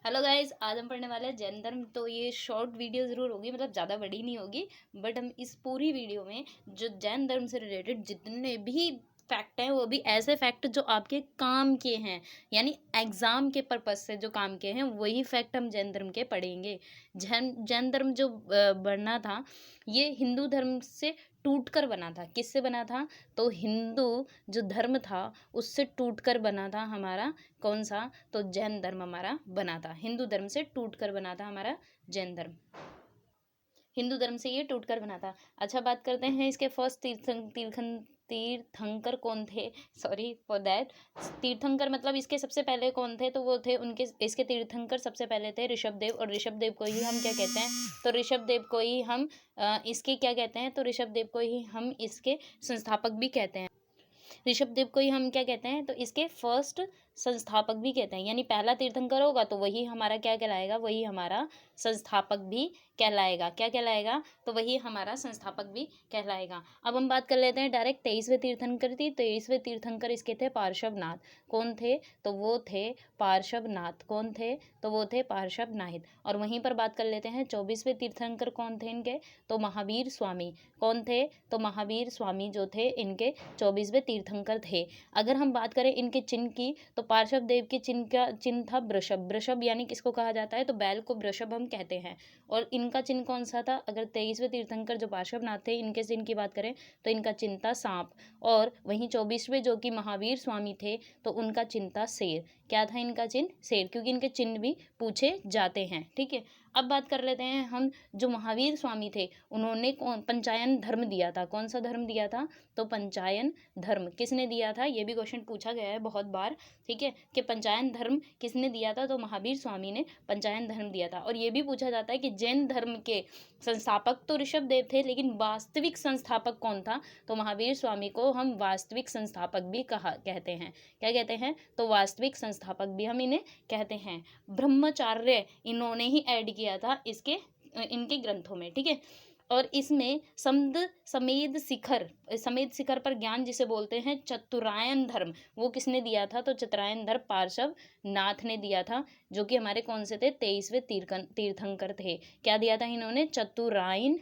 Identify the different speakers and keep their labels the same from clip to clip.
Speaker 1: Hello guys, आज हम पढ़ने वाले हैं जैन धर्म। तो ये शॉर्ट वीडियो ज़रूर होगी, मतलब ज़्यादा बड़ी नहीं होगी। बट हम इस पूरी वीडियो में जो जैन धर्म से रिलेटेड जितने भी फैक्ट हैं वो भी ऐसे फैक्ट जो आपके काम के हैं, यानी एग्ज़ाम के पर्पज़ से जो काम के हैं वही फैक्ट हम जैन धर्म के पढ़ेंगे। जैन जैन धर्म जो बना था, ये हिंदू धर्म से टूट कर बना था। किससे बना था? तो हिंदू जो धर्म था उससे टूट कर बना था हमारा कौन सा? तो जैन धर्म हमारा बना था। हिंदू धर्म से टूट कर बना था हमारा जैन धर्म। हिंदू धर्म से ये टूट कर बना था। अच्छा, बात करते हैं इसके फर्स्ट तीर्थंकर कौन थे। Sorry for that. तीर्थंकर मतलब इसके सबसे पहले कौन थे? तो वो थे उनके इसके तीर्थंकर सबसे पहले थे ऋषभ देव। और ऋषभ देव को ही हम क्या कहते हैं? तो ऋषभ देव को ही हम इसके क्या कहते हैं? तो ऋषभ देव को ही हम इसके संस्थापक भी कहते हैं। ऋषभ देव को ही हम क्या कहते हैं? तो इसके फर्स्ट संस्थापक भी कहते हैं। यानी पहला तीर्थंकर होगा तो वही हमारा क्या कहलाएगा? वही हमारा संस्थापक भी कहलाएगा। क्या कहलाएगा? तो वही हमारा संस्थापक भी कहलाएगा। अब हम बात कर लेते हैं डायरेक्ट 23वें तीर्थंकर थी। 23वें तीर्थंकर इसके थे पार्श्वनाथ। कौन थे? तो वो थे पार्श्वनाथ। कौन थे? तो वो थे पार्श्वनाथ। और वहीं पर बात कर लेते हैं 24वें तीर्थंकर कौन थे इनके? तो महावीर स्वामी। कौन थे? तो महावीर स्वामी जो थे इनके 24वें तीर्थंकर थे। अगर हम बात करें इनके चिन्ह की, तो पार्श्व देव के चिन्ह का चिन्ह था वृषभ। वृषभ यानी किसको कहा जाता है? तो बैल को वृषभ हम कहते हैं। और इनका चिन्ह कौन सा था? अगर 23वें तीर्थंकर जो पार्श्वनाथ थे इनके चिन्ह की बात करें तो इनका चिन्ह था सांप। और वहीं 24वें जो कि महावीर स्वामी थे तो उनका चिन्ह था शेर। क्या था इनका चिन्ह? शेर, क्योंकि इनके चिन्ह भी पूछे जाते हैं। ठीक है, अब बात कर लेते हैं हम जो महावीर स्वामी थे उन्होंने पंचायन धर्म दिया था। कौन सा धर्म दिया था? तो पंचायन धर्म किसने दिया था? ये भी क्वेश्चन पूछा गया है बहुत बार। ठीक है, कि पंचायन धर्म किसने दिया था? तो महावीर स्वामी ने पंचायन धर्म दिया था। और ये भी पूछा जाता है कि जैन धर्म के संस्थापक तो ऋषभ देव थे, लेकिन वास्तविक संस्थापक कौन था? तो महावीर स्वामी को हम वास्तविक संस्थापक भी कहते हैं। क्या कहते हैं? तो वास्तविक संस्थापक भी हम इन्हें कहते हैं। ब्रह्मचार्य इन्होंने ही ऐड किया था इनके ग्रंथों में। ठीक है, और इसमें समेध शिखर पर ज्ञान जिसे बोलते हैं चतुरायन धर्म, वो किसने दिया था? तो चतुरायन धर्म पार्श्व नाथ ने दिया था, जो कि हमारे कौन से थे? 23वें तीर्थंकर थे। क्या दिया था इन्होंने? चतुरायन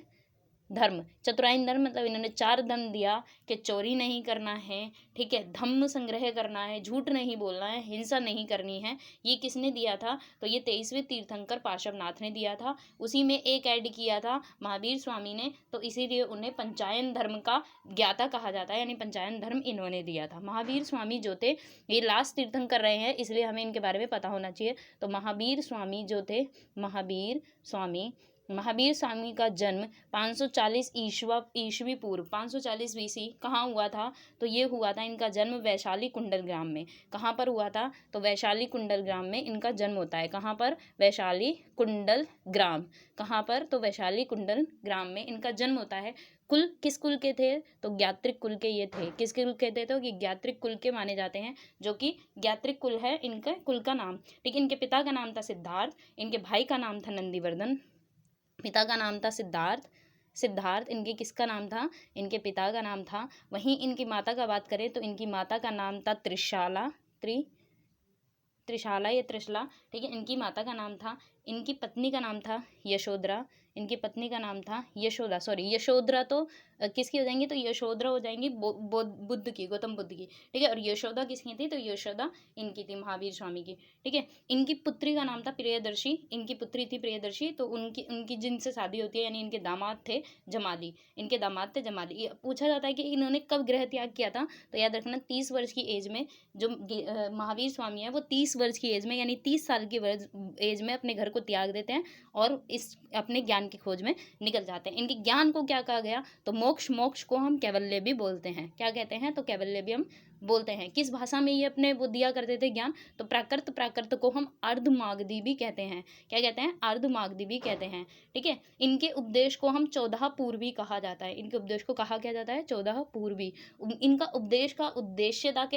Speaker 1: धर्म। चतुरायन धर्म मतलब इन्होंने 4 धर्म दिया कि चोरी नहीं करना है, ठीक है, धम्म संग्रह करना है, झूठ नहीं बोलना है, हिंसा नहीं करनी है। ये किसने दिया था? तो ये 23वें तीर्थंकर पार्श्वनाथ ने दिया था। उसी में एक ऐड किया था महावीर स्वामी ने, तो इसीलिए उन्हें पंचायन धर्म का ज्ञाता कहा जाता है। यानी पंचायन धर्म इन्होंने दिया था। महावीर स्वामी जो थे ये लास्ट तीर्थंकर रहे हैं, इसलिए हमें इनके बारे में पता होना चाहिए। तो महावीर स्वामी जो थे, महावीर स्वामी का जन्म 540 ईस्वी पूर्व 540 बीसी कहाँ हुआ था? तो ये हुआ था इनका जन्म वैशाली कुंडल ग्राम में। कहाँ पर हुआ था? तो वैशाली कुंडल ग्राम में इनका जन्म होता है। कहाँ पर? वैशाली कुंडल ग्राम। कहाँ पर? तो वैशाली कुंडल ग्राम में इनका जन्म होता है। कुल किस कुल के थे? तो ज्ञात्रिक कुल के ये थे। किस कुल के थे? तो ये ज्ञात्रिक कुल के माने जाते हैं, जो कि ज्ञात्रिक कुल है इनका कुल का नाम। ठीक है, इनके पिता का नाम था सिद्धार्थ, इनके भाई का नाम था नंदीवर्धन। पिता का नाम था सिद्धार्थ। इनके किसका नाम था? इनके पिता का नाम था। वहीं इनकी माता का बात करें तो इनकी माता का नाम था त्रिशाला या त्रिशला। ठीक है, इनकी माता का नाम था। इनकी पत्नी का नाम था यशोधरा। इनकी पत्नी का नाम था यशोदा। सॉरी, यशोधरा तो किसकी हो जाएंगी? तो यशोधरा हो जाएंगी बुद्ध की, गौतम बुद्ध की। ठीक है, और यशोदा किसकी थी? तो यशोदा इनकी थी, महावीर स्वामी की। ठीक है, इनकी पुत्री का नाम था प्रियदर्शी। इनकी पुत्री थी प्रियदर्शी, तो उनकी उनकी जिनसे शादी होती है, यानी इनके दामाद थे जमाली। इनके दामाद थे जमाली। ये पूछा जाता है कि इन्होंने कब गृह त्याग किया था? तो याद रखना 30 वर्ष की एज में जो महावीर स्वामी है वो 30 वर्ष की एज में, यानी 30 साल की एज में अपने घर को त्याग देते हैं और इस अपने ज्ञान की खोज में निकल जाते हैं। इनके ज्ञान को क्या कहा गया? तो मोक्ष को हम कैवल्य भी बोलते हैं। क्या कहते हैं? तो कैवल्य भी हम बोलते हैं। किस भाषा में ये अपने वो दिया करते थे ज्ञान? तो प्राकृत को हम अर्धमागधी भी कहते हैं। क्या कहते हैं? अर्धमागधी भी कहते हैं। ठीक है, इनके उपदेश को हम 14 पूर्वी कहा जाता है। इनके उपदेश को कहा क्या जाता है? 14 पूर्वी। इनका उपदेश का उद्देश्य था कि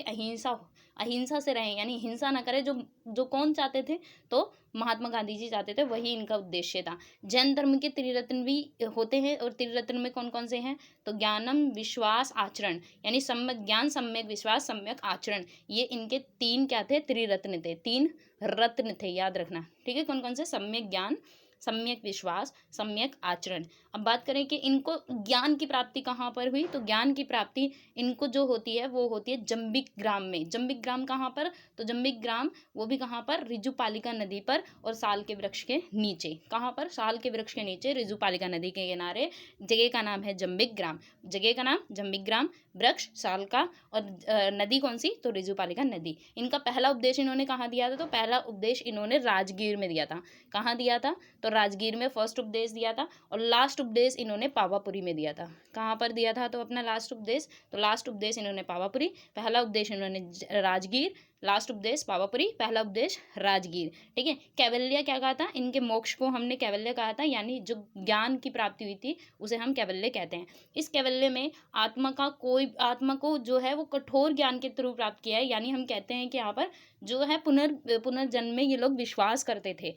Speaker 1: अहिंसा से रहें, यानी हिंसा ना करें। जो कौन चाहते थे? तो महात्मा गांधी जी चाहते थे, वही इनका उद्देश्य था। जैन धर्म के त्रिरत्न भी होते हैं, और त्रिरत्न में कौन कौन से हैं? तो ज्ञानम, विश्वास, आचरण, यानी सम्यक ज्ञान, सम्यक विश्वास, विश्वास, सम्यक आचरण, ये इनके 3 क्या थे, त्रिरत्न थे, 3 रत्न थे, याद रखना। ठीक है, कौन कौन से, सम्यक ज्ञान, सम्यक विश्वास, सम्यक आचरण। अब बात करें कि इनको ज्ञान की प्राप्ति कहाँ पर हुई, तो ज्ञान की प्राप्ति इनको जो होती है वो होती है जंबिक ग्राम में। जंबिक ग्राम कहाँ पर, तो जंबिक ग्राम वो भी कहाँ पर, ऋजुपालिका नदी पर और साल के वृक्ष के नीचे। कहाँ पर, साल के वृक्ष के नीचे ऋजुपालिका नदी के किनारे। जगह का नाम है जंबिक ग्राम, जगह का नाम जंबिक ग्राम, वृक्ष साल का, और नदी कौन सी, तो ऋजुपालिका नदी। इनका पहला उपदेश इन्होंने कहाँ दिया था, तो पहला उपदेश इन्होंने राजगीर में दिया था। कहाँ दिया था, तो राजगीर में फर्स्ट उपदेश दिया था, और लास्ट उपदेश इन्होंने पावापुरी में दिया था। कहाँ पर दिया था, तो अपना लास्ट उपदेश, तो लास्ट उपदेश इन्होंने पावापुरी, पहला उपदेश इन्होंने राजगीर, लास्ट उपदेश पावापुरी, पहला उपदेश राजगीर। ठीक है, कैवल्य क्या कहा था, इनके मोक्ष को हमने कैवल्य कहा था, यानी जो ज्ञान की प्राप्ति हुई थी उसे हम कैवल्य कहते हैं। इस कैवल्य में आत्मा को जो है वो कठोर ज्ञान के थ्रू प्राप्त किया है, यानी हम कहते हैं कि यहाँ पर जो है पुनर्जन्म में ये लोग विश्वास करते थे,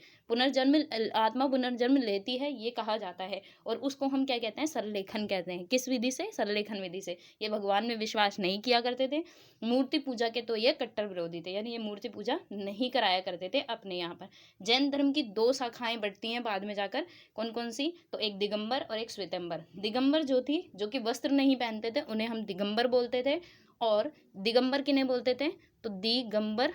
Speaker 1: आत्मा पुनर्जन्म लेती है ये कहा जाता है, और उसको हम क्या कहते हैं, सरलेखन कहते हैं। किस विधि से, सरलेखन विधि से। ये भगवान में विश्वास नहीं किया करते थे, मूर्ति पूजा के तो ये कट्टर विरोधी थे, यानी ये मूर्ति पूजा नहीं कराया करते थे अपने यहाँ पर। जैन धर्म की 2 शाखाएं बढ़ती हैं बाद में जाकर, कौन कौन सी, तो एक दिगंबर और एक श्वेतंबर। दिगंबर जो थी, जो कि वस्त्र नहीं पहनते थे, उन्हें हम दिगंबर बोलते थे, और दिगंबर किन्हें बोलते थे, तो दिगंबर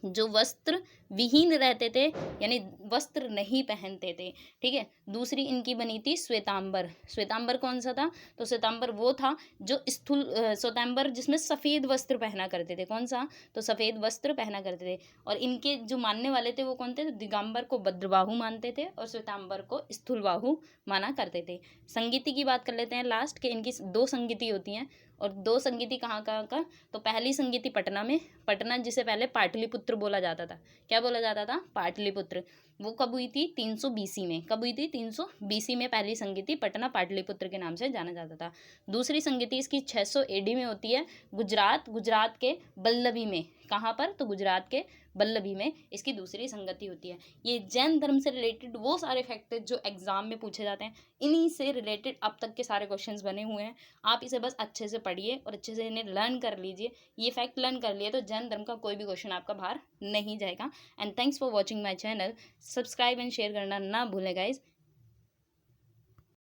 Speaker 1: जो वस्त्र विहीन रहते थे, यानी वस्त्र नहीं पहनते थे। ठीक है, दूसरी इनकी बनी थी श्वेतांबर। श्वेतांबर कौन सा था, तो श्वेतांबर वो था जो स्थूल श्वेतांबर जिसमें सफ़ेद वस्त्र पहना करते थे। कौन सा, तो सफ़ेद वस्त्र पहना करते थे, और इनके जो मानने वाले थे वो कौन थे, तो दिगंबर को भद्रबाहु मानते थे और श्वेतांबर को स्थूलबाहु माना करते थे। संगीति की बात कर लेते हैं लास्ट, कि इनकी 2 संगीति होती हैं, और 2 संगीति कहाँ कहाँ का, तो पहली संगीति पटना में, पटना जिसे पहले पाटलिपुत्र बोला जाता था। क्या बोला जाता था, पाटलिपुत्र। वो कब हुई थी, 300 BC में। कब हुई थी, 300 BC में पहली संगीति पटना पाटलिपुत्र के नाम से जाना जाता था। दूसरी संगीति इसकी 600 AD में होती है, गुजरात के बल्लभी में। कहाँ पर, तो गुजरात के बल्लभी में इसकी दूसरी संगति होती है। ये जैन धर्म से रिलेटेड वो सारे फैक्ट जो एग्जाम में पूछे जाते हैं, इन्हीं से रिलेटेड अब तक के सारे क्वेश्चंस बने हुए हैं। आप इसे बस अच्छे से पढ़िए और अच्छे से इन्हें लर्न कर लीजिए। ये फैक्ट लर्न कर लिए तो जैन धर्म का कोई भी क्वेश्चन आपका बाहर नहीं जाएगा। And thanks for watching my channel. Subscribe and share करना ना भूलें गाइज।